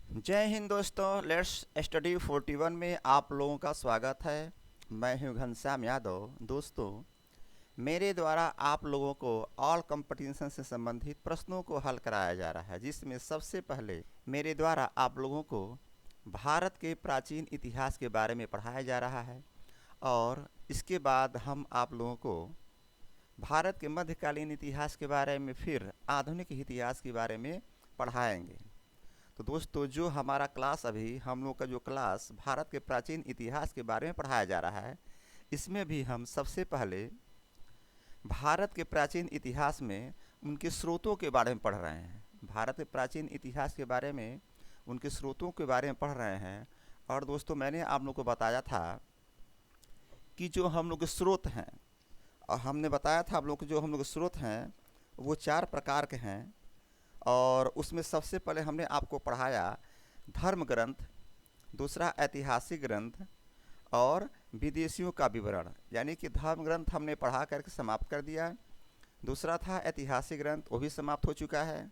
जय हिंद दोस्तों। Let's study 41 में आप लोगों का स्वागत है। मैं हूं घनश्याम यादव। दोस्तों, मेरे द्वारा आप लोगों को ऑल कंपटीशन से संबंधित प्रश्नों को हल कराया जा रहा है, जिसमें सबसे पहले मेरे द्वारा आप लोगों को भारत के प्राचीन इतिहास के बारे में पढ़ाया जा रहा है और इसके बाद हम आप लोगों को भारत के मध्यकालीन इतिहास के बारे में, फिर आधुनिक इतिहास के बारे में पढ़ाएंगे। तो दोस्तों, जो हमारा क्लास अभी हम लोग का जो क्लास भारत के प्राचीन इतिहास के बारे में पढ़ाया जा रहा है, इसमें भी हम सबसे पहले भारत के प्राचीन इतिहास में उनके स्रोतों के बारे में पढ़ रहे हैं। भारत के प्राचीन इतिहास के बारे में, उनके स्रोतों के बारे में पढ़ रहे हैं। और दोस्तों, मैंने आप लोग को बताया था कि जो हम लोग के स्रोत हैं, और हमने बताया था आप लोग के जो हम लोग के स्रोत हैं वो 4 प्रकार के हैं। और उसमें सबसे पहले हमने आपको पढ़ाया धर्म ग्रंथ, दूसरा ऐतिहासिक ग्रंथ और विदेशियों का विवरण। यानी कि धर्म ग्रंथ हमने पढ़ा करके समाप्त कर दिया। दूसरा था ऐतिहासिक ग्रंथ, वो भी समाप्त हो चुका है।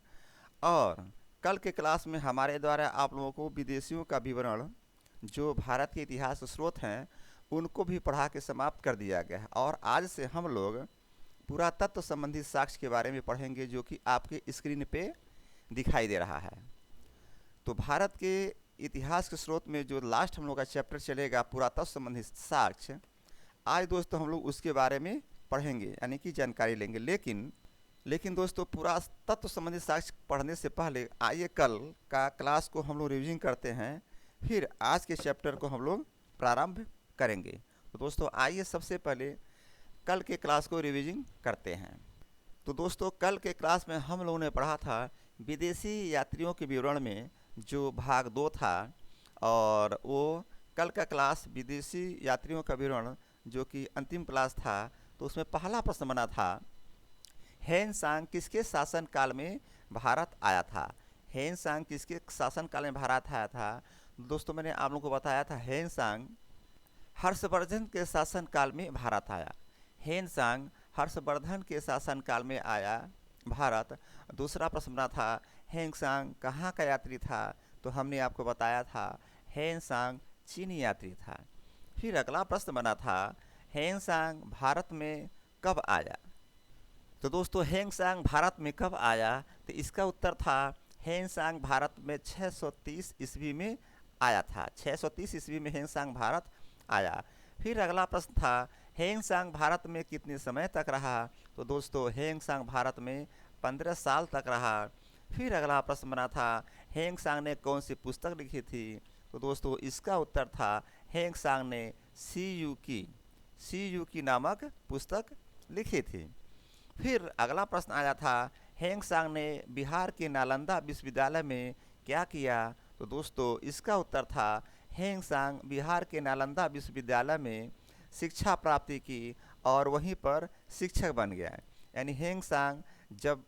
और कल के क्लास में हमारे द्वारा आप लोगों को विदेशियों का विवरण, जो भारत के इतिहास स्रोत हैं, उनको भी पढ़ा के समाप्त कर दिया गया है। और आज से हम लोग पुरातत्व संबंधित साक्ष्य के बारे में पढ़ेंगे, जो कि आपके स्क्रीन पे दिखाई दे रहा है। तो भारत के इतिहास के स्रोत में जो लास्ट हम लोग का चैप्टर चलेगा, पुरातत्व संबंधित साक्ष्य, आज दोस्तों हम लोग उसके बारे में पढ़ेंगे, यानी कि जानकारी लेंगे। लेकिन दोस्तों, पुरातत्व संबंधित साक्ष्य पढ़ने से पहले आइए कल का क्लास को हम लोग रिविजन करते हैं, फिर आज के चैप्टर को हम लोग प्रारंभ करेंगे। तो दोस्तों, आइए सबसे पहले कल के क्लास को रिविजन करते हैं। तो दोस्तों, कल के क्लास में हम लोगों ने पढ़ा था विदेशी यात्रियों के विवरण में, जो भाग 2 था। और वो कल का क्लास विदेशी यात्रियों का विवरण, जो कि अंतिम क्लास था, तो उसमें पहला प्रश्न बना था, हेन सांग किसके शासनकाल में भारत आया था। हेन सांग किसके शासनकाल में भारत आया था। दोस्तों, मैंने आप लोगों को बताया था हेन सांग हर्षवर्धन के शासनकाल में भारत आया। हेन सांग हर्षवर्धन के शासनकाल में आया भारत। दूसरा प्रश्न बना था, हेन सांग कहाँ का यात्री था। तो हमने आपको बताया था हेन सांग चीनी यात्री था। फिर अगला प्रश्न बना था, हेन सांग भारत में कब आया। तो दोस्तों, हेन सांग भारत में कब आया, तो इसका उत्तर था हेन सांग भारत में 630 ईस्वी में आया था। 630 ईस्वी में हेन सांग भारत आया। फिर अगला प्रश्न था, हेन सांग भारत में कितने समय तक रहा। तो दोस्तों, हेन सांग भारत में 15 साल तक रहा। फिर अगला प्रश्न बना था, हेन सांग ने कौन सी पुस्तक लिखी थी। तो दोस्तों, इसका उत्तर था हेन सांग ने सी यू की नामक पुस्तक लिखी थी। फिर अगला प्रश्न आया था, हेन सांग ने बिहार के नालंदा विश्वविद्यालय में क्या किया। तो दोस्तों, इसका उत्तर था हेन सांग बिहार के नालंदा विश्वविद्यालय में शिक्षा प्राप्ति की और वहीं पर शिक्षक बन गया। यानी हेन सांग जब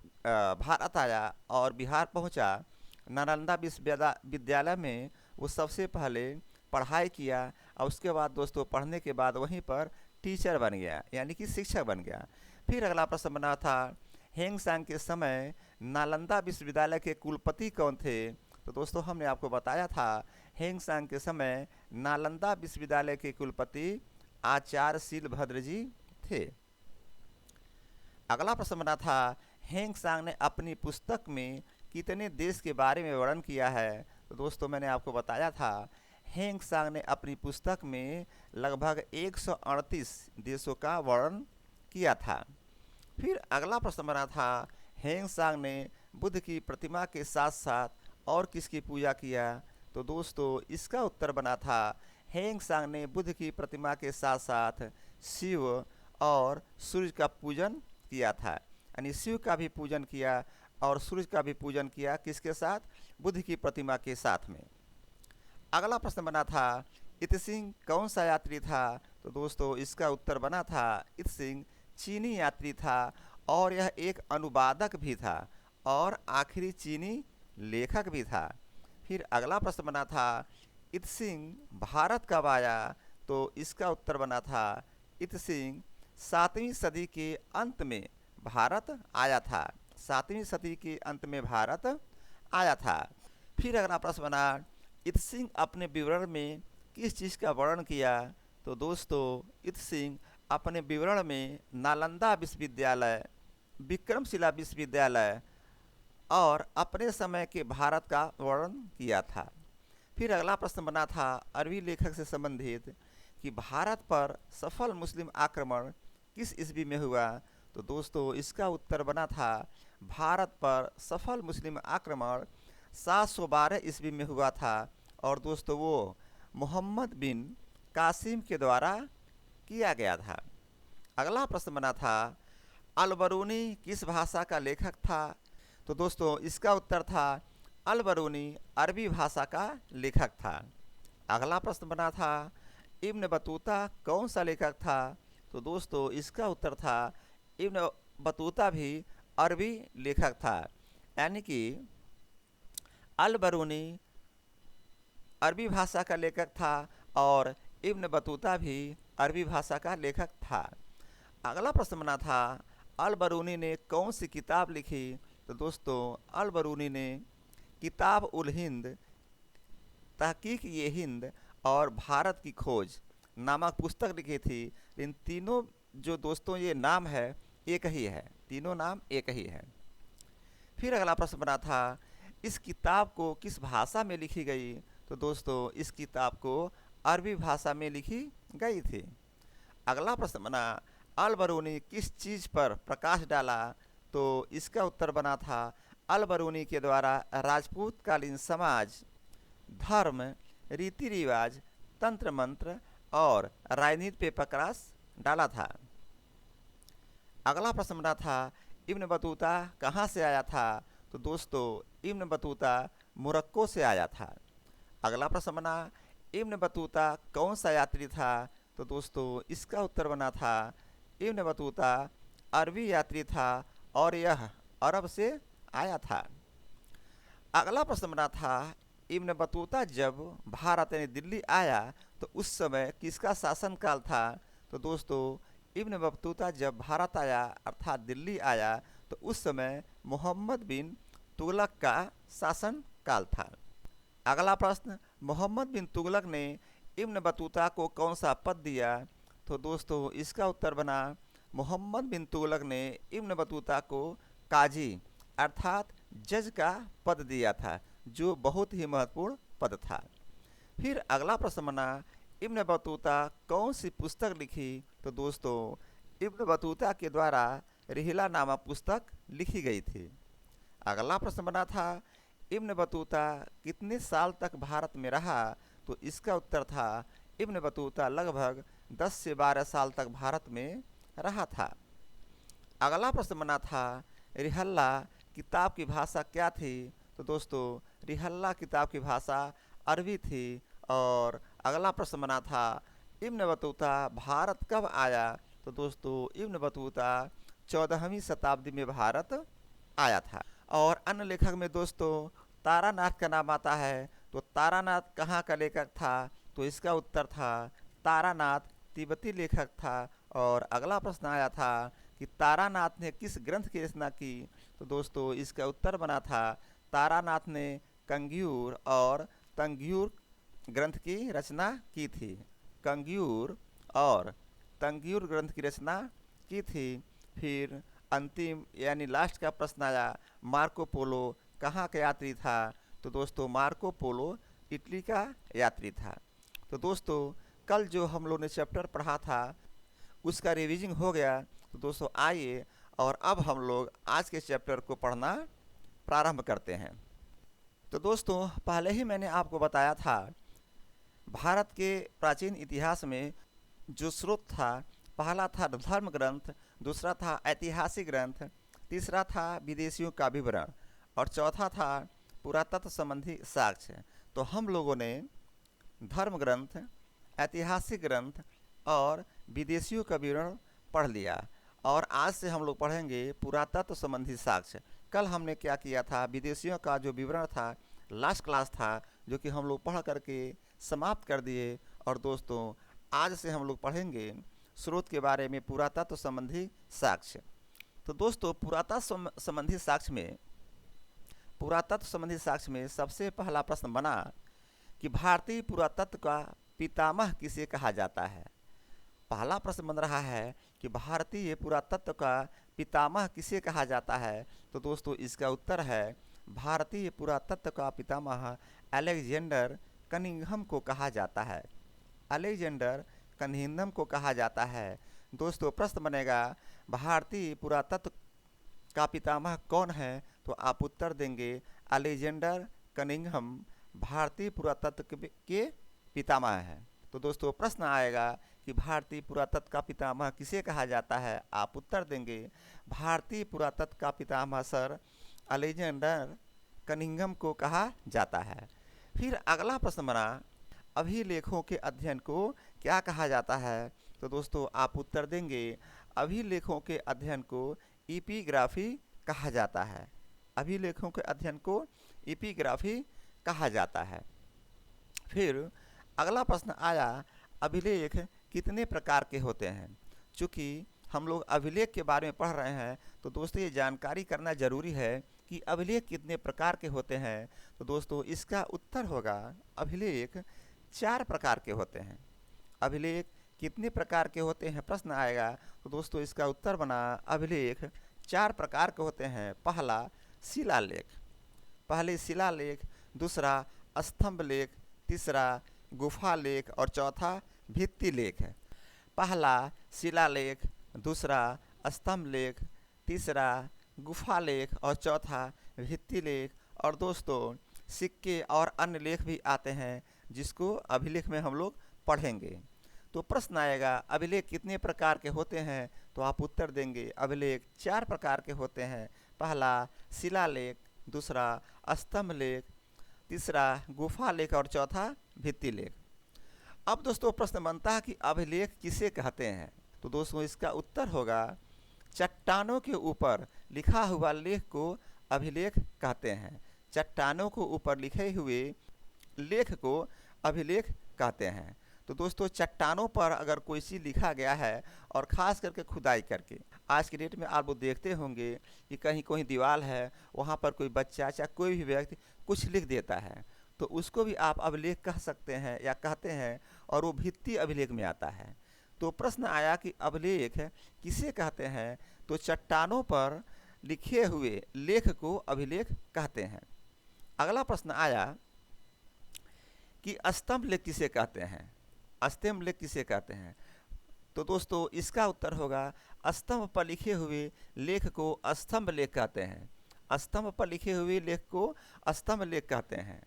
भारत आया और बिहार पहुंचा, नालंदा विश्वविद्यालय में वो सबसे पहले पढ़ाई किया और उसके बाद दोस्तों पढ़ने के बाद वहीं पर टीचर बन गया, यानी कि शिक्षक बन गया। फिर अगला प्रश्न बना था, हेन सांग के समय नालंदा विश्वविद्यालय के कुलपति कौन थे। तो दोस्तों, हमने आपको बताया था हेन सांग के समय नालंदा विश्वविद्यालय के कुलपति आचार्य शीलभद्र जी थे। अगला प्रश्न बना था, हेन सांग ने अपनी पुस्तक में कितने देश के बारे में वर्णन किया है। तो दोस्तों, मैंने आपको बताया था हेन सांग ने अपनी पुस्तक में लगभग 138 देशों का वर्णन किया था। फिर अगला प्रश्न बना था, हेन सांग ने बुद्ध की प्रतिमा के साथ साथ और किसकी पूजा किया। तो दोस्तों, इसका उत्तर बना था, हेन सांग ने बुद्ध की प्रतिमा के साथ साथ शिव और सूर्य का पूजन किया था। यानी शिव का भी पूजन किया और सूर्य का भी पूजन किया, किसके साथ, बुद्ध की प्रतिमा के साथ में। अगला प्रश्न बना था, इत सिंह कौन सा यात्री था। तो दोस्तों, इसका उत्तर बना था, इत सिंह चीनी यात्री था और यह एक अनुवादक भी था और आखिरी चीनी लेखक भी था। फिर अगला प्रश्न बना था, इत सिंह भारत कब आया। तो इसका उत्तर बना था, इत सिंह 7वीं सदी के अंत में भारत आया था। 7वीं सदी के अंत में भारत आया था। फिर अगला प्रश्न बना, इत सिंह अपने विवरण में किस चीज़ का वर्णन किया? तो दोस्तों इत सिंह अपने विवरण में नालंदा विश्वविद्यालय, विक्रमशिला विश्वविद्यालय और अपने समय के भारत का वर्णन किया था। फिर अगला प्रश्न बना था अरबी लेखक से संबंधित कि भारत पर सफल मुस्लिम आक्रमण किस ईस्वी में हुआ? तो दोस्तों इसका उत्तर बना था भारत पर सफल मुस्लिम आक्रमण 712 ईस्वी में हुआ था और दोस्तों वो मोहम्मद बिन कासिम के द्वारा किया गया था। अगला प्रश्न बना था अल बरूनी किस भाषा का लेखक था? तो दोस्तों इसका उत्तर था अल बरूनी अरबी भाषा का लेखक था। अगला प्रश्न बना था इब्न बतूता कौन सा लेखक था? तो दोस्तों इसका उत्तर था इब्न बतूता भी अरबी लेखक था, यानी कि अल बरूनी अरबी भाषा का लेखक था और इब्न बतूता भी अरबी भाषा का लेखक था। अगला प्रश्न बना था अल बरूनी ने कौन सी किताब लिखी? तो दोस्तों अल बरूनी ने किताब उल हिंद, तहकीक ये हिंद और भारत की खोज नामक पुस्तक लिखी थी। इन तीनों जो दोस्तों ये नाम है एक ही है, तीनों नाम एक ही है। फिर अगला प्रश्न बना था इस किताब को किस भाषा में लिखी गई? तो दोस्तों इस किताब को अरबी भाषा में लिखी गई थी। अगला प्रश्न बना अल बरूनी किस चीज़ पर प्रकाश डाला? तो इसका उत्तर बना था अल बरूनी के द्वारा राजपूत कालीन समाज, धर्म, रीति रिवाज, तंत्र मंत्र और राजनीति पे प्रकाश डाला था। अगला प्रश्न बना था इब्न बतूता कहाँ से आया था? तो दोस्तों इब्न बतूता मोरक्को से आया था। अगला प्रश्न बना इब्न बतूता कौन सा यात्री था? तो दोस्तों इसका उत्तर बना था इब्न बतूता अरबी यात्री था और यह अरब से आया था। अगला प्रश्न बना था इब्न बतूता जब भारत यानी दिल्ली आया तो उस समय किसका शासनकाल था? तो दोस्तों इब्न बतूता जब भारत आया अर्थात दिल्ली आया तो उस समय मोहम्मद बिन तुगलक का शासन काल था। अगला प्रश्न मोहम्मद बिन तुगलक ने इब्न बतूता को कौन सा पद दिया? तो दोस्तों इसका उत्तर बना मोहम्मद बिन तुगलक ने इब्न बतूता को काजी अर्थात जज का पद दिया था, जो बहुत ही महत्वपूर्ण पद था। फिर अगला प्रश्न बना इब्न बतूता कौन सी पुस्तक लिखी? तो दोस्तों इब्न बतूता के द्वारा रिहला नामक पुस्तक लिखी गई थी। अगला प्रश्न बना था इब्न बतूता कितने साल तक भारत में रहा? तो इसका उत्तर था इब्न बतूता लगभग 10 से 12 साल तक भारत में रहा था। अगला प्रश्न बना था रिहल्ला किताब की भाषा क्या थी? तो दोस्तों रिहल्ला किताब की भाषा अरबी थी। और अगला प्रश्न बना था इब्न बतूता भारत कब आया? तो दोस्तों इब्न बतूता 14वीं शताब्दी में भारत आया था। और अन्य लेखक में दोस्तों तारानाथ का नाम आता है, तो तारानाथ कहाँ का लेखक था? तो इसका उत्तर था तारानाथ तिब्बती लेखक था। और अगला प्रश्न आया था कि तारानाथ ने किस ग्रंथ की रचना की? तो दोस्तों इसका उत्तर बना था तारानाथ ने कंग्यूर और तंग्यूर ग्रंथ की रचना की थी। कंग्यूर और तंग्यूर ग्रंथ की रचना की थी। फिर अंतिम यानी लास्ट का प्रश्न आया मार्को पोलो कहाँ का यात्री था? तो दोस्तों मार्को पोलो इटली का यात्री था। तो दोस्तों कल जो हम लोग ने चैप्टर पढ़ा था उसका रिवीजिंग हो गया। तो दोस्तों आइए और अब हम लोग आज के चैप्टर को पढ़ना प्रारंभ करते हैं। तो दोस्तों पहले ही मैंने आपको बताया था भारत के प्राचीन इतिहास में जो स्रोत था, पहला था धर्म ग्रंथ, दूसरा था ऐतिहासिक ग्रंथ, तीसरा था विदेशियों का विवरण और चौथा था पुरातत्व संबंधी साक्ष्य। तो हम लोगों ने धर्म ग्रंथ, ऐतिहासिक ग्रंथ और विदेशियों का विवरण पढ़ लिया और आज से हम लोग पढ़ेंगे पुरातत्व संबंधी साक्ष्य। कल हमने क्या किया था, विदेशियों का जो विवरण था लास्ट क्लास था जो कि हम लोग पढ़ करके समाप्त कर दिए। और दोस्तों आज से हम लोग पढ़ेंगे स्रोत के बारे में पुरातत्व संबंधी साक्ष्य। तो दोस्तों पुरातत्व संबंधी साक्ष्य में पुरातत्व संबंधी साक्ष्य में सबसे पहला प्रश्न बना कि भारतीय पुरातत्व का पितामह किसे कहा जाता है। पहला प्रश्न बन रहा है कि भारतीय पुरातत्व का पितामह किसे कहा जाता है। तो दोस्तों इसका उत्तर है भारतीय पुरातत्व का पितामह अलेक्जेंडर कनिंघम को कहा जाता है। अलेक्जेंडर कनिंघम को कहा जाता है। दोस्तों प्रश्न बनेगा भारतीय पुरातत्व का पितामह कौन है। तो आप उत्तर देंगे अलेक्जेंडर कनिंघम भारतीय पुरातत्व के पितामह हैं। तो दोस्तों प्रश्न आएगा कि भारतीय पुरातत्व का पितामह किसे कहा जाता है। आप उत्तर देंगे भारतीय पुरातत्व का पितामह सर अलेक्जेंडर कनिंघम को कहा जाता है। फिर अगला प्रश्न बना अभिलेखों के अध्ययन को क्या कहा जाता है। तो दोस्तों आप उत्तर देंगे अभिलेखों के अध्ययन को एपिग्राफी कहा जाता है। अभिलेखों के अध्ययन को एपिग्राफी कहा जाता है। फिर अगला प्रश्न आया अभिलेख कितने प्रकार के होते हैं। चूँकि हम लोग अभिलेख के बारे में पढ़ रहे हैं तो दोस्तों ये जानकारी करना ज़रूरी है कि अभिलेख कितने प्रकार के होते हैं। तो दोस्तों इसका उत्तर होगा अभिलेख 4 प्रकार के होते हैं। अभिलेख कितने प्रकार के होते हैं प्रश्न आएगा। तो दोस्तों इसका उत्तर बना अभिलेख 4 प्रकार के होते हैं। पहला शिलालेख, दूसरा स्तंभ लेख, तीसरा गुफा लेख और चौथा भित्ति लेख है। पहला शिलालेख, दूसरा स्तंभ लेख, तीसरा गुफा लेख और चौथा भित्ति लेख। और दोस्तों सिक्के और अन्य लेख भी आते हैं जिसको अभिलेख में हम लोग पढ़ेंगे। तो प्रश्न आएगा अभिलेख कितने प्रकार के होते हैं। तो आप उत्तर देंगे अभिलेख 4 प्रकार के होते हैं। पहला शिलालेख, दूसरा स्तंभ लेख, तीसरा गुफा लेख और चौथा भित्ति लेख। अब दोस्तों प्रश्न बनता है कि अभिलेख किसे कहते हैं। तो दोस्तों इसका उत्तर होगा चट्टानों के ऊपर लिखा हुआ लेख को अभिलेख कहते हैं। चट्टानों के ऊपर लिखे हुए लेख को अभिलेख कहते हैं। तो दोस्तों चट्टानों पर अगर कोई चीज़ लिखा गया है और ख़ास करके खुदाई करके, आज की डेट में आप लोग देखते होंगे कि कहीं कोई दीवार है वहाँ पर कोई बच्चा चाहे कोई भी व्यक्ति कुछ लिख देता है तो उसको भी आप अभिलेख कह सकते हैं या कहते हैं और वो भित्ति अभिलेख में आता है। तो प्रश्न आया कि अभिलेख किसे कहते हैं। तो चट्टानों पर लिखे हुए लेख को अभिलेख कहते हैं। अगला प्रश्न आया कि स्तंभ लेख किसे कहते हैं। स्तंभ लेख किसे कहते हैं। तो दोस्तों इसका उत्तर होगा स्तंभ पर लिखे हुए लेख को स्तंभ लेख कहते हैं। स्तंभ पर लिखे हुए लेख को स्तंभ लेख कहते हैं।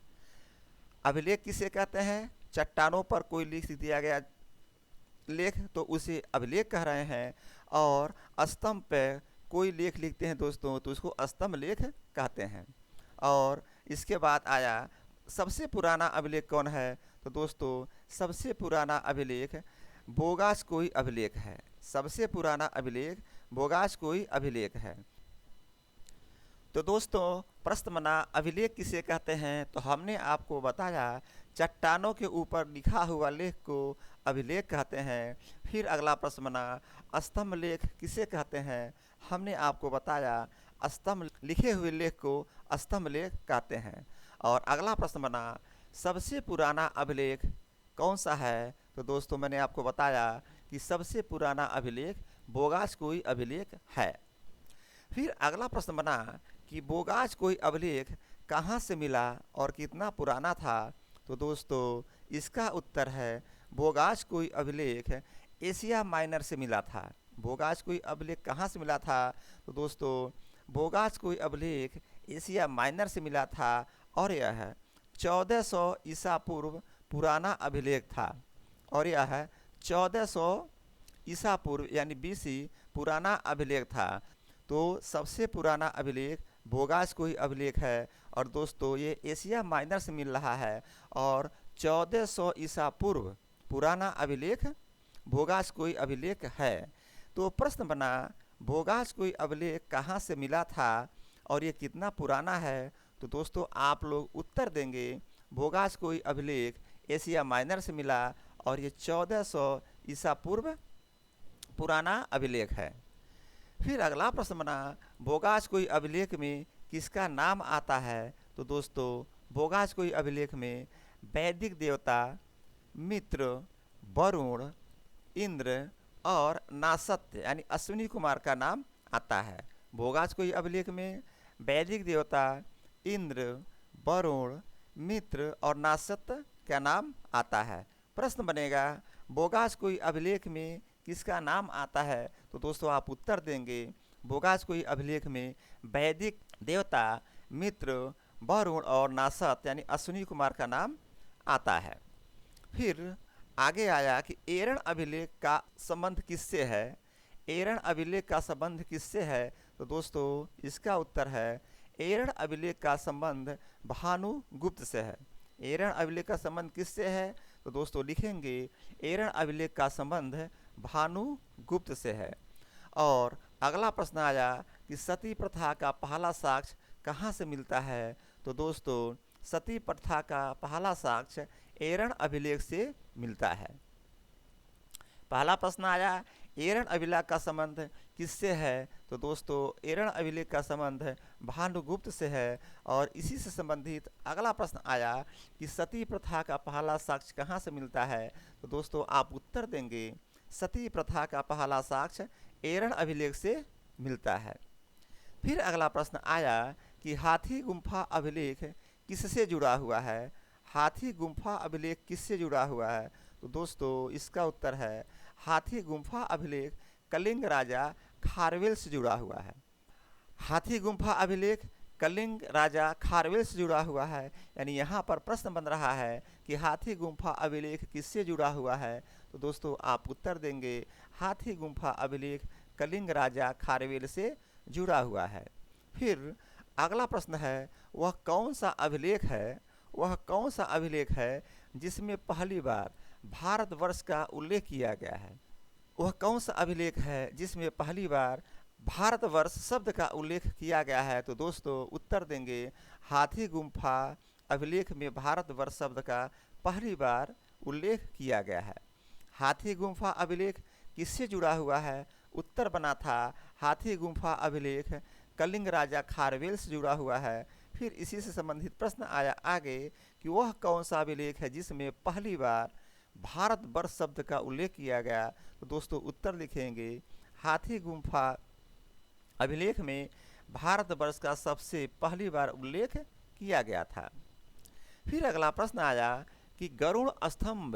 अभिलेख किसे कहते हैं। चट्टानों पर कोई लिख दिया गया लेख तो उसे अभिलेख कह रहे हैं, और स्तंभ पर कोई लेख लिखते हैं दोस्तों तो उसको स्तंभ लेख कहते हैं। और इसके बाद आया सबसे पुराना अभिलेख कौन है। तो दोस्तों सबसे पुराना अभिलेख बोगासकोई अभिलेख है। सबसे पुराना अभिलेख बोगासकोई अभिलेख है। तो दोस्तों प्रश्न बना अभिलेख किसे कहते हैं। तो हमने आपको बताया चट्टानों के ऊपर लिखा हुआ लेख को अभिलेख कहते हैं। फिर अगला प्रश्न बना स्तंभ लेख किसे कहते हैं। हमने आपको बताया स्तंभ लिखे हुए लेख को स्तंभ लेख कहते हैं। और अगला प्रश्न बना सबसे पुराना अभिलेख कौन सा है। तो दोस्तों मैंने आपको बताया कि सबसे पुराना अभिलेख बोगासकोई अभिलेख है। फिर अगला प्रश्न बना कि बोगासकोई अभिलेख कहाँ से मिला और कितना पुराना था। तो दोस्तों इसका उत्तर है बोगासकोई अभिलेख एशिया माइनर से मिला था। बोगासकोई अभिलेख कहाँ से मिला था। तो दोस्तों बोगासकोई अभिलेख एशिया माइनर से मिला था और यह 1400 ईसा पूर्व पुराना अभिलेख था। और यह 1400 ईसा पूर्व यानी BC पुराना अभिलेख था। तो सबसे पुराना अभिलेख बोगासकोई अभिलेख है। और दोस्तों ये एशिया माइनर से मिल रहा है और 1400 ईसा पूर्व पुराना अभिलेख बोगासकोई अभिलेख है। तो प्रश्न बना बोगासकोई अभिलेख कहाँ से मिला था और ये कितना पुराना है। तो दोस्तों आप लोग उत्तर देंगे बोगासकोई अभिलेख एशिया माइनर से मिला और ये 1400 ईसा पूर्व पुराना अभिलेख है। फिर अगला प्रश्न बना बोगासकोई अभिलेख में किसका नाम आता है? तो दोस्तों बोगास कोई अभिलेख में वैदिक देवता मित्र, वरुण, इंद्र और नासत्य यानी अश्विनी कुमार का नाम आता है। बोगास कोई अभिलेख में वैदिक देवता इंद्र, वरुण, मित्र और नासत्य का नाम आता है। प्रश्न बनेगा बोगास कोई अभिलेख में किसका नाम आता है? तो दोस्तों आप उत्तर देंगे बोगास कोई अभिलेख में वैदिक देवता मित्र, वरुण और नासत यानी अश्विनी कुमार का नाम आता है। फिर आगे आया कि एरण अभिलेख का संबंध किससे है? एरण अभिलेख का संबंध किससे है? तो दोस्तों इसका उत्तर है एरण अभिलेख का संबंध भानुगुप्त से है। एरण अभिलेख का संबंध किससे है? तो दोस्तों लिखेंगे एरण अभिलेख का संबंध भानुगुप्त से है। और अगला प्रश्न आया कि सती प्रथा का पहला साक्ष्य कहाँ से मिलता है? तो दोस्तों सती प्रथा का पहला साक्ष्य एरण अभिलेख से मिलता है। पहला प्रश्न आया एरण अभिलेख का संबंध किससे है? तो दोस्तों एरण अभिलेख का संबंध भानुगुप्त से है। और इसी से संबंधित अगला प्रश्न आया कि सती प्रथा का पहला साक्ष्य कहाँ से मिलता है? तो दोस्तों आप उत्तर देंगे सती प्रथा का पहला साक्ष्य एरण अभिलेख से मिलता है। फिर अगला प्रश्न आया कि हाथी गुम्फा अभिलेख किससे जुड़ा हुआ है? हाथी गुम्फा अभिलेख किससे जुड़ा हुआ है? तो दोस्तों इसका उत्तर है हाथी गुम्फा अभिलेख कलिंग राजा खारवेल से जुड़ा हुआ है। हाथी गुम्फा अभिलेख कलिंग राजा खारवेल से जुड़ा हुआ है। यानी यहाँ पर प्रश्न बन रहा है कि हाथी गुम्फा अभिलेख किससे जुड़ा हुआ है? तो दोस्तों आप उत्तर देंगे हाथी गुम्फा अभिलेख कलिंग राजा खारवेल से जुड़ा हुआ है। फिर अगला प्रश्न है वह कौन सा अभिलेख है? वह कौन सा अभिलेख है जिसमें पहली बार भारतवर्ष का उल्लेख किया गया है? वह कौन सा अभिलेख है जिसमें पहली बार भारतवर्ष शब्द का उल्लेख किया गया है? तो दोस्तों उत्तर देंगे हाथी गुम्फा अभिलेख में भारतवर्ष शब्द का पहली बार उल्लेख किया गया है। हाथी गुम्फा अभिलेख किससे जुड़ा हुआ है? उत्तर बना था हाथी गुम्फा अभिलेख कलिंग राजा खारवेल से जुड़ा हुआ है। फिर इसी से संबंधित प्रश्न आया आगे कि वह कौन सा अभिलेख है जिसमें पहली बार भारतवर्ष शब्द का उल्लेख किया गया? तो दोस्तों उत्तर लिखेंगे हाथी गुम्फा अभिलेख में भारतवर्ष का सबसे पहली बार उल्लेख किया गया था। फिर अगला प्रश्न आया कि गरुड़ स्तंभ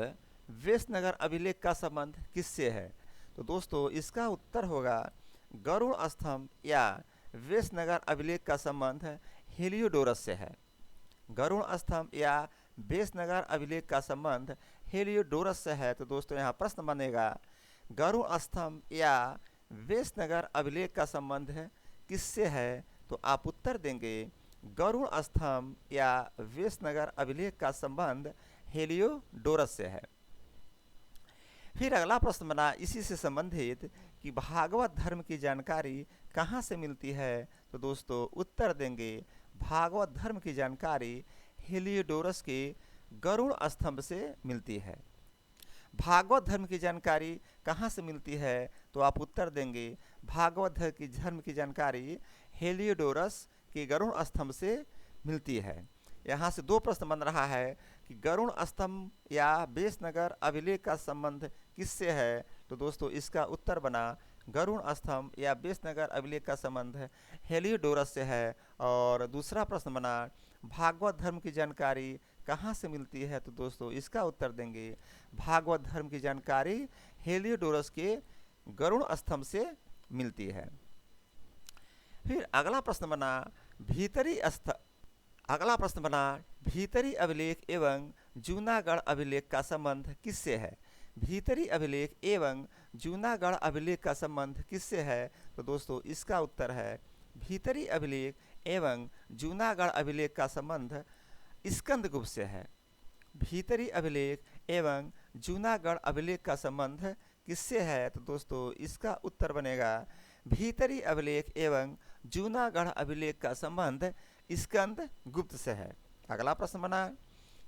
वेशनगर अभिलेख का संबंध किससे है? तो दोस्तों इसका उत्तर होगा गरुड़ स्तंभ या वेशनगर अभिलेख का संबंध हेलियोडोरस से है। गरुड़ स्तंभ या वेशनगर अभिलेख का संबंध हेलियोडोरस से है। तो दोस्तों यहाँ प्रश्न बनेगा गरुड़ स्तंभ या वेशनगर अभिलेख का संबंध किससे है? तो आप उत्तर देंगे गरुड़ स्तंभ या वेशनगर अभिलेख का संबंध हेलियोडोरस से है। फिर अगला प्रश्न बना इसी से संबंधित कि भागवत धर्म की जानकारी कहाँ से मिलती है? तो दोस्तों उत्तर देंगे भागवत धर्म की जानकारी हेलियोडोरस के गरुड़ स्तंभ से मिलती है। भागवत धर्म की जानकारी कहाँ से मिलती है? तो आप उत्तर देंगे भागवत धर्म की जानकारी हेलियोडोरस के गरुड़ स्तंभ से मिलती है। यहाँ से दो प्रश्न बन रहा है कि गरुड़ स्तंभ या वेशनगर अभिलेख का संबंध किससे है? तो दोस्तों इसका उत्तर बना गरुड़ स्तंभ या वेशनगर अभिलेख का संबंध हेलियोडोरस से है। और दूसरा प्रश्न बना भागवत धर्म की जानकारी कहाँ से मिलती है? तो दोस्तों इसका उत्तर देंगे भागवत धर्म की जानकारी हेलियोडोरस के गरुड़ स्तंभ से मिलती है। फिर अगला प्रश्न बना भीतरी अभिलेख एवं जूनागढ़ अभिलेख का संबंध किससे है? भीतरी अभिलेख एवं जूनागढ़ अभिलेख का संबंध किससे है? तो दोस्तों इसका उत्तर है भीतरी अभिलेख एवं जूनागढ़ अभिलेख का संबंध स्कंदगुप्त से है। भीतरी अभिलेख एवं जूनागढ़ अभिलेख का संबंध किससे है? तो दोस्तों इसका उत्तर बनेगा भीतरी अभिलेख एवं जूनागढ़ अभिलेख का संबंध स्कंदगुप्त से है। अगला प्रश्न बना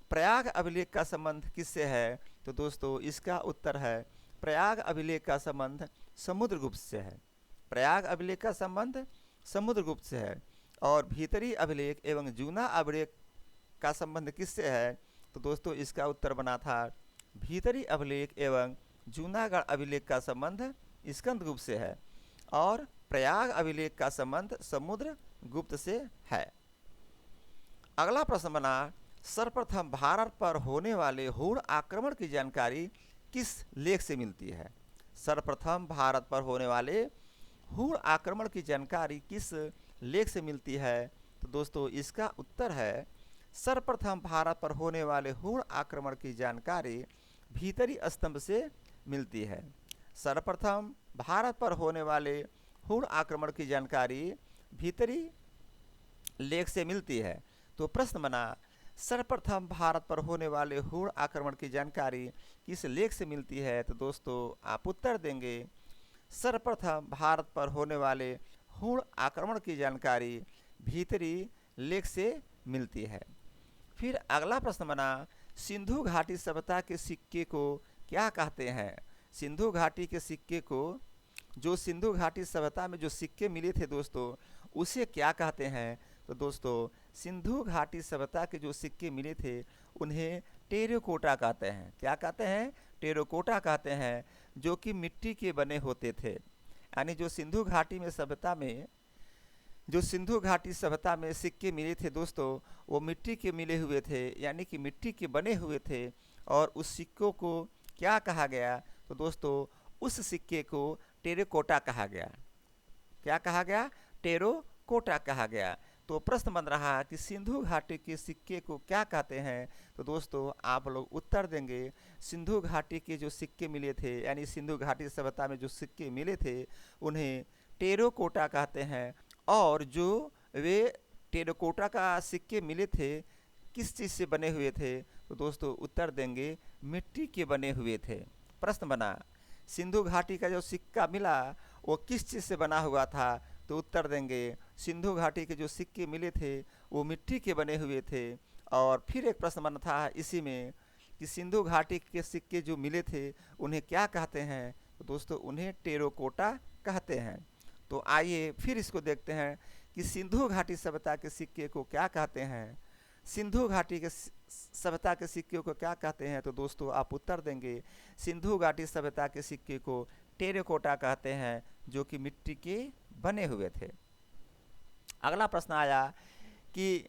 प्रयाग अभिलेख का संबंध किससे है? तो दोस्तों इसका उत्तर है प्रयाग अभिलेख का संबंध समुद्रगुप्त से है। प्रयाग अभिलेख का संबंध समुद्रगुप्त से है। और भीतरी अभिलेख एवं जूना अभिलेख का संबंध किससे है? तो दोस्तों इसका उत्तर बना था भीतरी अभिलेख एवं जूनागढ़ अभिलेख का संबंध स्कंदगुप्त से है और प्रयाग अभिलेख का संबंध समुद्रगुप्त से है। अगला प्रश्न बना सर्वप्रथम भारत पर होने वाले हूण आक्रमण की जानकारी किस लेख से मिलती है? सर्वप्रथम भारत पर होने वाले हूण आक्रमण की जानकारी किस लेख से मिलती है? तो दोस्तों इसका उत्तर है सर्वप्रथम भारत पर होने वाले हूण आक्रमण की जानकारी भीतरी स्तंभ से मिलती है। सर्वप्रथम भारत पर होने वाले हूण आक्रमण की जानकारी भीतरी लेख से मिलती है। तो प्रश्न बना सर्वप्रथम भारत पर होने वाले हूण आक्रमण की जानकारी किस लेख से मिलती है? तो दोस्तों आप उत्तर देंगे सर्वप्रथम भारत पर होने वाले हूण आक्रमण की जानकारी भीतरी लेख से मिलती है। फिर अगला प्रश्न बना सिंधु घाटी सभ्यता के सिक्के को क्या कहते हैं? सिंधु घाटी के सिक्के को, जो सिंधु घाटी सभ्यता में जो सिक्के मिले थे दोस्तों, उसे क्या कहते हैं? तो दोस्तों सिंधु घाटी सभ्यता के जो सिक्के मिले थे उन्हें टेराकोटा कहते हैं। क्या कहते हैं? टेराकोटा कहते हैं, जो कि मिट्टी के बने होते थे। यानी जो सिंधु घाटी में सभ्यता में जो सिंधु घाटी सभ्यता में सिक्के मिले थे दोस्तों, वो मिट्टी के मिले हुए थे, यानी कि मिट्टी के बने हुए थे। और उस सिक्कों को क्या कहा गया? तो दोस्तों उस सिक्के को टेराकोटा कहा गया। क्या कहा गया? टेराकोटा कहा गया। तो प्रश्न बन रहा कि सिंधु घाटी के सिक्के को क्या कहते हैं? तो दोस्तों आप लोग उत्तर देंगे सिंधु घाटी के जो सिक्के मिले थे, यानी सिंधु घाटी सभ्यता में जो सिक्के मिले थे उन्हें टेराकोटा कहते हैं। और जो वे टेराकोटा का सिक्के मिले थे किस चीज़ से बने हुए थे? तो दोस्तों उत्तर देंगे मिट्टी के बने हुए थे। प्रश्न बना सिंधु घाटी का जो सिक्का मिला वो किस चीज़ से बना हुआ था? तो उत्तर देंगे सिंधु घाटी के जो सिक्के मिले थे वो मिट्टी के बने हुए थे। और फिर एक प्रश्न बना था इसी में कि सिंधु घाटी के सिक्के जो मिले थे उन्हें क्या कहते हैं? तो दोस्तों उन्हें टेराकोटा कहते हैं। तो आइए फिर इसको देखते हैं कि सिंधु घाटी सभ्यता के सिक्के को क्या कहते हैं। सिंधु घाटी के सभ्यता के सिक्के को क्या कहते हैं? तो दोस्तों आप उत्तर देंगे सिंधु घाटी सभ्यता के सिक्के को टेराकोटा कहते हैं, जो कि मिट्टी के बने हुए थे। अगला प्रश्न आया कि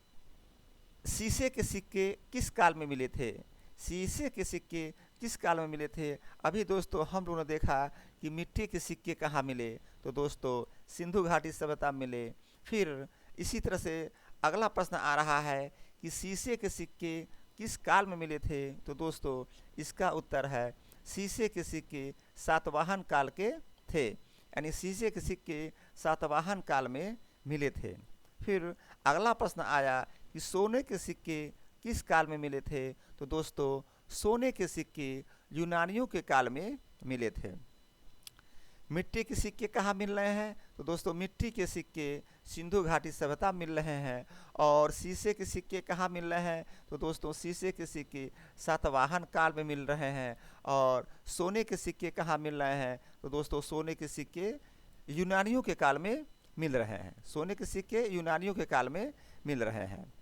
शीशे के सिक्के किस काल में मिले थे? शीशे के सिक्के किस काल में मिले थे? अभी दोस्तों हम लोगों ने देखा कि मिट्टी के सिक्के कहाँ मिले, तो दोस्तों सिंधु घाटी सभ्यता में मिले। फिर इसी तरह से अगला प्रश्न आ रहा है कि शीशे के सिक्के किस काल में मिले थे? तो दोस्तों इसका उत्तर है शीशे के सिक्के सातवाहन काल के थे, यानी शीशे के सिक्के सातवाहन काल में मिले थे। फिर अगला प्रश्न आया कि सोने के सिक्के किस काल में मिले थे? तो दोस्तों सोने के सिक्के यूनानियों के काल में मिले थे। मिट्टी के सिक्के कहाँ मिल रहे हैं? तो दोस्तों मिट्टी के सिक्के सिंधु घाटी सभ्यता मिल रहे हैं। और शीशे के सिक्के कहाँ मिल रहे हैं? तो दोस्तों शीशे के सिक्के सातवाहन काल में मिल रहे हैं। और सोने के सिक्के कहाँ मिल रहे हैं? तो दोस्तों सोने के सिक्के यूनानियों के काल में मिल रहे हैं। सोने के सिक्के यूनानियों के काल में मिल रहे हैं।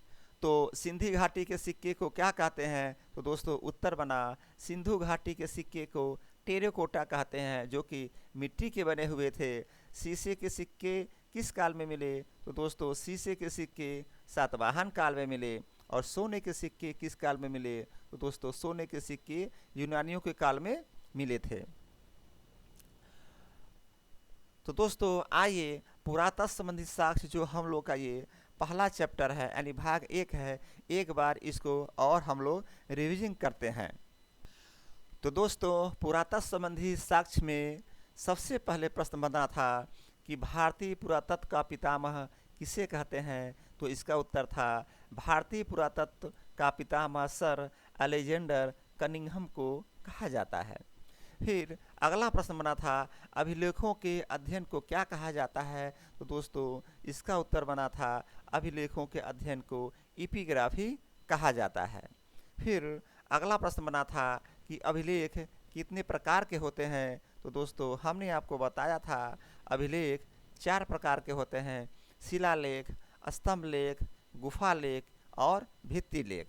तो सिंधु घाटी के सिक्के को क्या कहते हैं? तो दोस्तों उत्तर बना सिंधु घाटी के सिक्के को टेराकोटा कहते हैं, जो कि मिट्टी के बने हुए थे। शीशे के सिक्के किस काल में मिले? तो दोस्तों शीशे के सिक्के सातवाहन काल में मिले। और सोने के सिक्के किस काल में मिले? तो दोस्तों सोने के सिक्के यूनानियों के काल में मिले थे। तो दोस्तों आइए पुरातत्व संबंधी साक्ष्य जो हम लोग का ये पहला चैप्टर है, यानी भाग 1 है, एक बार इसको और हम लोग रिवीजन करते हैं। तो दोस्तों पुरातत्व संबंधी साक्ष्य में सबसे पहले प्रश्न बना था कि भारतीय पुरातत्व का पितामह किसे कहते हैं? तो इसका उत्तर था भारतीय पुरातत्व का पितामह सर अलेक्जेंडर कनिंघम को कहा जाता है। फिर अगला प्रश्न बना था अभिलेखों के अध्ययन को क्या कहा जाता है? तो दोस्तों इसका उत्तर बना था अभिलेखों के अध्ययन को एपिग्राफी कहा जाता है। फिर अगला प्रश्न बना था कि अभिलेख कितने प्रकार के होते हैं? तो दोस्तों हमने आपको बताया था अभिलेख 4 प्रकार के होते हैं, शिलालेख, स्तंभ लेख, गुफा लेख और भित्ति लेख।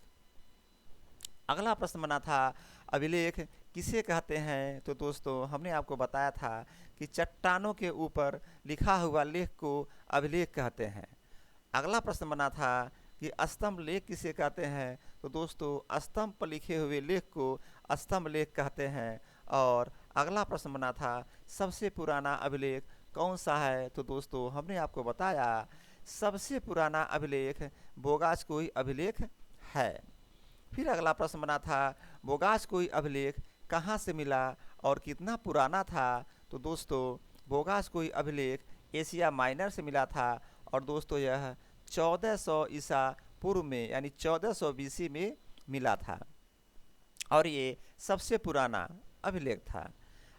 अगला प्रश्न बना था अभिलेख किसे कहते हैं। तो दोस्तों हमने आपको बताया था कि चट्टानों के ऊपर लिखा हुआ लेख को अभिलेख कहते हैं। अगला प्रश्न बना था कि स्तंभ लेख किसे कहते हैं। तो दोस्तों स्तंभ पर लिखे हुए लेख को स्तंभ लेख कहते हैं। और अगला प्रश्न बना था सबसे पुराना अभिलेख कौन सा है। तो दोस्तों हमने आपको बताया सबसे पुराना अभिलेख बोगासकोई अभिलेख है। फिर अगला प्रश्न बना था बोगासकोई अभिलेख कहाँ से मिला और कितना पुराना था। तो दोस्तों बोगासकोई अभिलेख एशिया माइनर से मिला था और दोस्तों यह 1400 ईसा पूर्व में यानी 1400 बीसी में मिला था और ये सबसे पुराना अभिलेख था।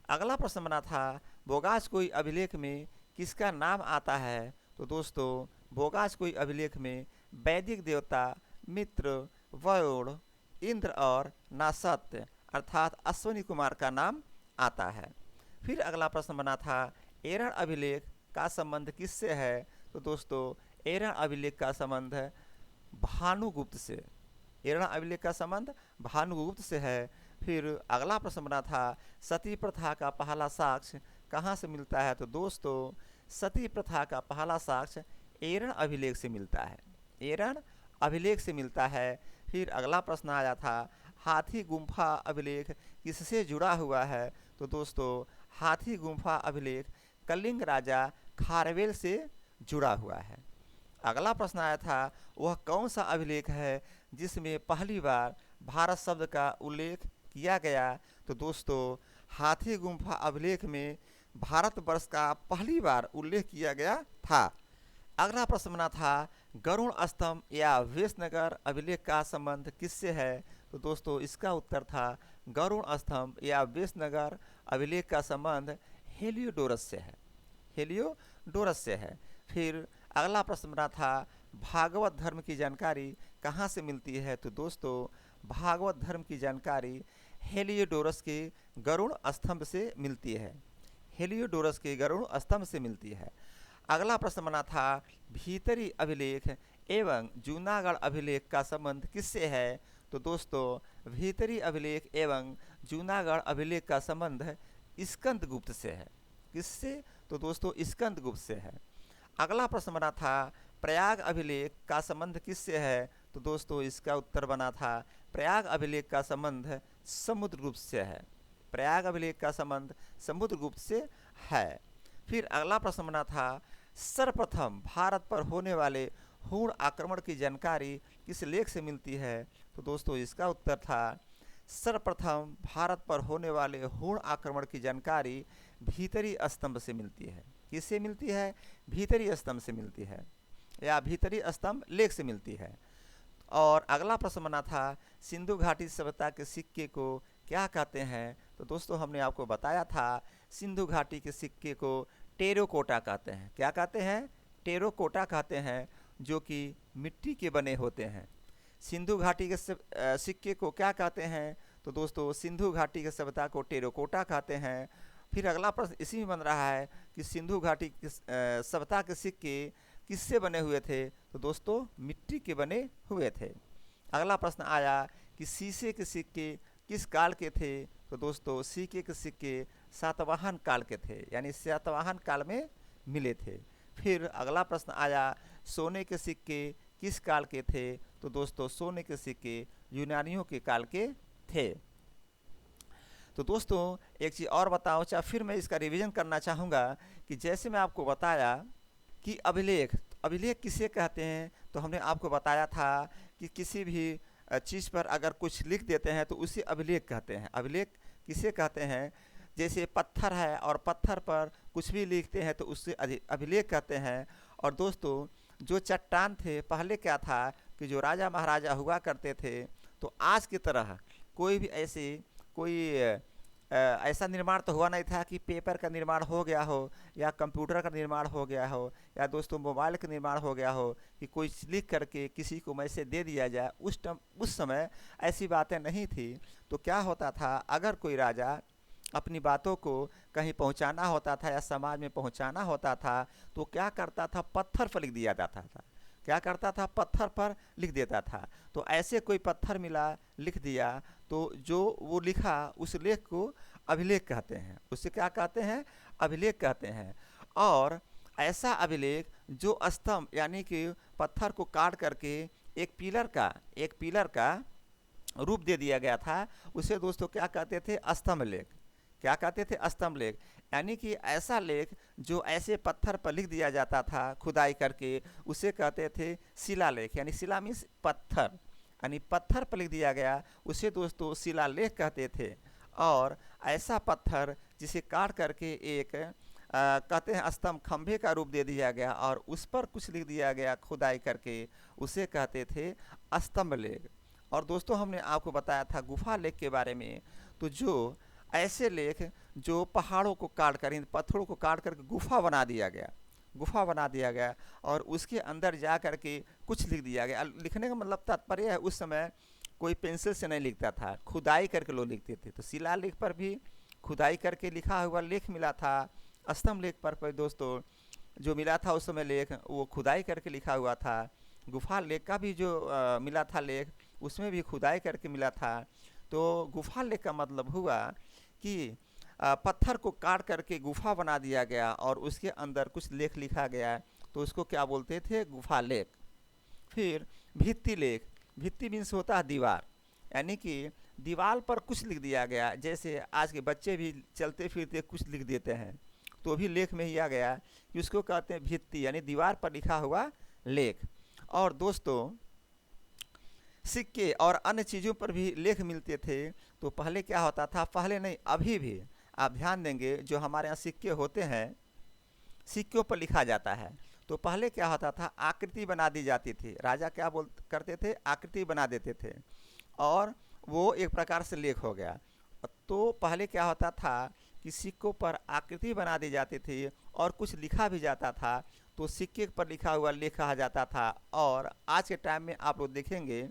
अगला प्रश्न बना था बोगासकोई अभिलेख में किसका नाम आता है। तो दोस्तों बोगासकोई अभिलेख में वैदिक देवता मित्र, वरुण, इंद्र और नासत्य अर्थात अश्विनी कुमार का नाम आता है। फिर अगला प्रश्न बना था एरण अभिलेख का संबंध किससे है। तो दोस्तों एरण अभिलेख का संबंध भानुगुप्त से, एरण अभिलेख का संबंध भानुगुप्त से है। फिर अगला प्रश्न बना था सती प्रथा का पहला साक्ष्य कहाँ से मिलता है। तो दोस्तों सती प्रथा का पहला साक्ष्य एरण अभिलेख से मिलता है, एरण अभिलेख से मिलता है। फिर अगला प्रश्न आया था हाथी गुम्फा अभिलेख किससे जुड़ा हुआ है। तो दोस्तों हाथी गुम्फा अभिलेख कलिंग राजा खारवेल से जुड़ा हुआ है। अगला प्रश्न आया था वह कौन सा अभिलेख है जिसमें पहली बार भारत शब्द का उल्लेख किया गया। तो दोस्तों हाथी गुम्फा अभिलेख में भारतवर्ष का पहली बार उल्लेख किया गया था। अगला प्रश्न बना था गरुड़ स्तंभ या वेशनगर अभिलेख का संबंध किससे है। तो दोस्तों इसका उत्तर था गरुड़ स्तंभ या वेशनगर अभिलेख का संबंध हेलियोडोरस से है, हेलियोडोरस से है। फिर अगला प्रश्न बना था भागवत धर्म की जानकारी कहाँ से मिलती है। तो दोस्तों भागवत धर्म की जानकारी हेलियोडोरस के गरुड़ स्तंभ से मिलती है, हेलियोडोरस के गरुड़ स्तंभ से मिलती है। अगला प्रश्न बना था भीतरी अभिलेख एवं जूनागढ़ अभिलेख का संबंध किससे है। तो दोस्तों भीतरी अभिलेख एवं जूनागढ़ अभिलेख का संबंध स्कंदगुप्त से है। किससे। तो दोस्तों स्कंदगुप्त से है। अगला प्रश्न बना था प्रयाग अभिलेख का संबंध किससे है। तो दोस्तों इसका उत्तर बना था प्रयाग अभिलेख का संबंध समुद्रगुप्त से है, प्रयाग अभिलेख का संबंध समुद्रगुप्त से है। फिर अगला प्रश्न बना था सर्वप्रथम भारत पर होने वाले हूण आक्रमण की जानकारी किस लेख से मिलती है। तो दोस्तों इसका उत्तर था सर्वप्रथम भारत पर होने वाले हूण आक्रमण की जानकारी भीतरी स्तंभ से मिलती है। किससे मिलती है। भीतरी स्तंभ से मिलती है या भीतरी स्तंभ लेख से मिलती है। और अगला प्रश्न बना था सिंधु घाटी सभ्यता के सिक्के को क्या कहते हैं। तो दोस्तों हमने आपको बताया था सिंधु घाटी के सिक्के को टेराकोटा कहते हैं। क्या कहते हैं। टेराकोटा कहते हैं जो कि मिट्टी के बने होते हैं। सिंधु घाटी के सिक्के को क्या कहते हैं। तो दोस्तों सिंधु घाटी के सभ्यता को टेराकोटा कहते हैं। फिर अगला प्रश्न इसी में बन रहा है कि सिंधु घाटी की सभ्यता के सिक्के किससे बने हुए थे। तो दोस्तों मिट्टी के बने हुए थे। अगला प्रश्न आया कि शीशे के सिक्के किस काल के थे। तो दोस्तों सिक्के के सिक्के सातवाहन काल के थे, यानी सातवाहन काल में मिले थे। फिर अगला प्रश्न आया सोने के सिक्के किस काल के थे। तो दोस्तों सोने के सिक्के यूनानियों के काल के थे। तो दोस्तों एक चीज़ और बताऊँ फिर मैं इसका रिवीजन करना चाहूँगा कि जैसे मैं आपको बताया कि अभिलेख किसे कहते हैं। तो हमने आपको बताया था कि किसी भी चीज़ पर अगर कुछ लिख देते हैं तो उसे अभिलेख कहते हैं। अभिलेख किसे कहते हैं। जैसे पत्थर है और पत्थर पर कुछ भी लिखते हैं तो उससे अभिलेख कहते हैं। और दोस्तों जो चट्टान थे पहले क्या था कि जो राजा महाराजा हुआ करते थे तो आज की तरह कोई भी ऐसा निर्माण तो हुआ नहीं था कि पेपर का निर्माण हो गया हो या कंप्यूटर का निर्माण हो गया हो या दोस्तों मोबाइल का निर्माण हो गया हो कि कोई लिख करके किसी को मैसेज दे दिया जाए। उस समय ऐसी बातें नहीं थी। तो क्या होता था अगर कोई राजा अपनी बातों को कहीं पहुंचाना होता था या समाज में पहुंचाना होता था तो क्या करता था पत्थर पर लिख दिया जाता था। क्या करता था, पत्थर पर लिख देता था। तो ऐसे कोई पत्थर मिला, लिख दिया, तो जो वो लिखा उस लेख को अभिलेख कहते हैं। उससे क्या कहते हैं, अभिलेख कहते हैं। और ऐसा अभिलेख जो स्तंभ यानी कि पत्थर को काट करके एक पिलर का रूप दे दिया गया था, उसे दोस्तों क्या कहते थे, स्तंभ लेख। क्या कहते थे, स्तंभ लेख। यानी कि ऐसा लेख जो ऐसे पत्थर पर लिख दिया जाता था खुदाई करके, उसे कहते थे शिलालेख। यानी शिला मीन्स पत्थर, यानी पत्थर पर लिख दिया गया, उसे दोस्तों शिलालेख कहते थे। और ऐसा पत्थर जिसे काट करके एक कहते हैं स्तंभ, खंभे का रूप दे दिया गया और उस पर कुछ लिख दिया गया खुदाई करके, उसे कहते थे स्तंभ लेख। और दोस्तों हमने आपको बताया था गुफा लेख के बारे में। तो जो ऐसे लेख जो पहाड़ों को काट कर, इन पत्थरों को काट कर गुफा बना दिया गया, गुफा बना दिया गया और उसके अंदर जा कर के कुछ लिख दिया गया। लिखने का मतलब तात्पर्य है, उस समय कोई पेंसिल से नहीं लिखता था, खुदाई करके लोग लिखते थे। तो शिलालेख पर भी खुदाई करके लिखा हुआ लेख मिला था। स्तंभ लेख पर दोस्तों जो मिला था उस समय लेख, वो खुदाई करके लिखा हुआ था। गुफा लेख का भी जो मिला था लेख, उसमें भी खुदाई करके मिला था। तो गुफा लेख का मतलब हुआ कि पत्थर को काट करके गुफा बना दिया गया और उसके अंदर कुछ लेख लिखा गया, तो उसको क्या बोलते थे, गुफा लेख। फिर भित्ति लेख। भित्ति मीन्स होता है दीवार, यानी कि दीवार पर कुछ लिख दिया गया। जैसे आज के बच्चे भी चलते फिरते कुछ लिख देते हैं, तो भी लेख में ही आ गया कि उसको कहते हैं भित्ति, यानी दीवार पर लिखा हुआ लेख। और दोस्तों सिक्के और अन्य चीज़ों पर भी लेख मिलते थे। तो पहले क्या होता था, पहले नहीं अभी भी आप ध्यान देंगे, जो हमारे यहाँ सिक्के होते हैं, सिक्कों पर लिखा जाता है। तो पहले क्या होता था, आकृति बना दी जाती थी। राजा क्या करते थे, आकृति बना देते थे और वो एक प्रकार से लेख हो गया। तो पहले क्या होता था कि सिक्कों पर आकृति बना दी जाती थी और कुछ लिखा भी जाता था, तो सिक्के पर लिखा हुआ लेख कहा जाता था। और आज के टाइम में आप लोग देखेंगे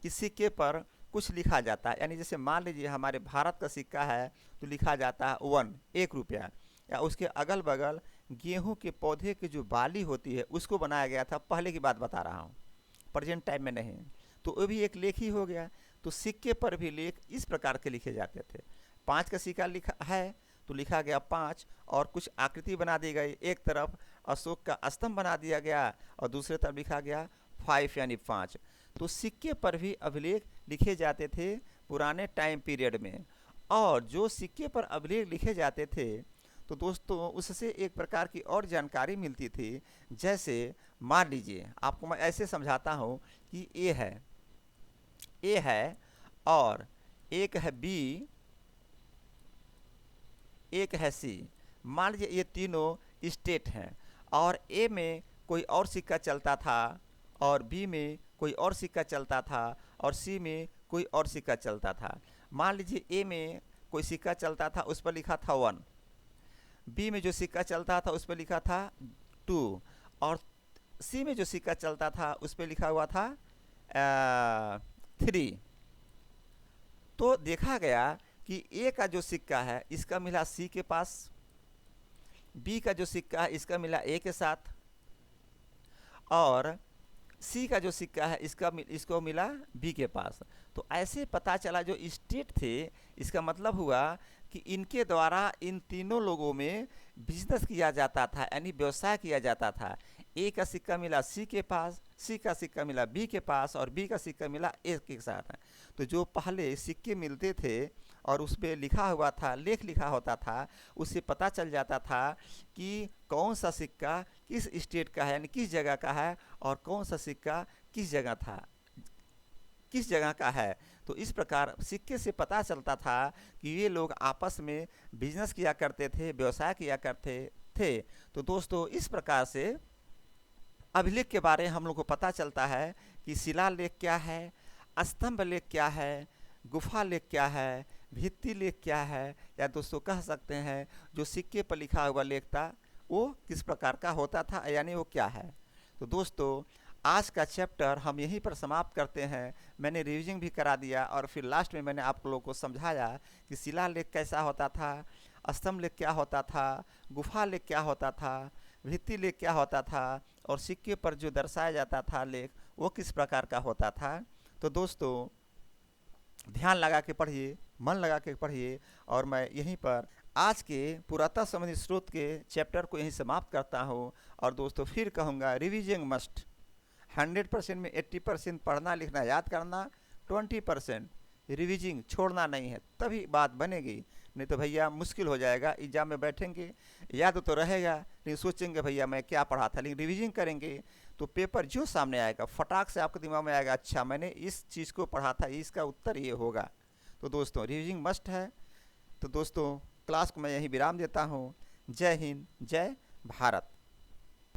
कि सिक्के पर कुछ लिखा जाता है, यानी जैसे मान लीजिए हमारे भारत का सिक्का है तो लिखा जाता है 1, 1 रुपया, या उसके अगल बगल गेहूं के पौधे की जो बाली होती है उसको बनाया गया था। पहले की बात बता रहा हूँ, प्रेजेंट टाइम में नहीं। तो वो भी एक लेख ही हो गया। तो सिक्के पर भी लेख इस प्रकार के लिखे जाते थे। 5 का सिक्का लिखा है तो लिखा गया 5 और कुछ आकृति बना दी गई। एक तरफ अशोक का स्तंभ बना दिया गया और दूसरे तरफ लिखा गया 5 यानी 5। तो सिक्के पर भी अभिलेख लिखे जाते थे पुराने टाइम पीरियड में। और जो सिक्के पर अभिलेख लिखे जाते थे तो दोस्तों उससे एक प्रकार की और जानकारी मिलती थी। जैसे मान लीजिए आपको मैं ऐसे समझाता हूँ कि ए है और एक है बी, एक है सी। मान लीजिए ये तीनों स्टेट हैं और ए में कोई और सिक्का चलता था और बी में कोई और सिक्का चलता था और सी में कोई और सिक्का चलता था। मान लीजिए ए में कोई सिक्का चलता था, उस पर लिखा था 1, बी में जो सिक्का चलता था उस पर लिखा था 2 और सी में जो सिक्का चलता था उस पर लिखा हुआ था 3। तो देखा गया कि ए का जो सिक्का है इसका मिला सी के पास, बी का जो सिक्का है इसका मिला ए के साथ और सी का जो सिक्का है इसको मिला बी के पास। तो ऐसे पता चला जो स्टेट थे, इसका मतलब हुआ कि इनके द्वारा इन तीनों लोगों में बिजनेस किया जाता था, यानी व्यवसाय किया जाता था। ए का सिक्का मिला सी के पास, सी का सिक्का मिला बी के पास और बी का सिक्का मिला ए के साथ। तो जो पहले सिक्के मिलते थे और उस पर लिखा हुआ था, लेख लिखा होता था, उससे पता चल जाता था कि कौन सा सिक्का किस स्टेट का है, यानी किस जगह का है, और कौन सा सिक्का किस जगह का है। तो इस प्रकार सिक्के से पता चलता था कि ये लोग आपस में बिजनेस किया करते थे, व्यवसाय किया करते थे। तो दोस्तों इस प्रकार से अभिलेख के बारे में हम लोग को पता चलता है कि शिलालेख क्या है, स्तंभ लेख क्या है, गुफा लेख क्या है, भित्ति लेख क्या है, या दोस्तों कह सकते हैं जो सिक्के पर लिखा हुआ लेख था वो किस प्रकार का होता था, यानी वो क्या है। तो दोस्तों आज का चैप्टर हम यहीं पर समाप्त करते हैं। मैंने रिवीजन भी करा दिया और फिर लास्ट में मैंने आप लोगों को समझाया कि शिलालेख कैसा होता था, स्तंभ लेख क्या होता था, गुफा लेख क्या होता था, भित्ति लेख क्या होता था और सिक्के पर जो दर्शाया जाता था लेख वो किस प्रकार का होता था। तो दोस्तों ध्यान लगा के पढ़िए, मन लगा के पढ़िए। और मैं यहीं पर आज के पुरातत्व संबंधी स्रोत के चैप्टर को यहीं समाप्त करता हूँ। और दोस्तों फिर कहूँगा, रिविजन मस्ट। 100% में 80% पढ़ना लिखना याद करना, 20% रिविजिंग छोड़ना नहीं है, तभी बात बनेगी। नहीं तो भैया मुश्किल हो जाएगा। एग्जाम में बैठेंगे, याद तो रहेगा लेकिन सोचेंगे भैया मैं क्या पढ़ा था, लेकिन रिविजिंग करेंगे तो पेपर जो सामने आएगा फटाक से आपके दिमाग में आएगा, अच्छा मैंने इस चीज़ को पढ़ा था, इसका उत्तर ये होगा। तो दोस्तों रिविजिंग मस्ट है। तो दोस्तों क्लास को मैं यहीं विराम देता हूँ। जय हिंद, जय भारत।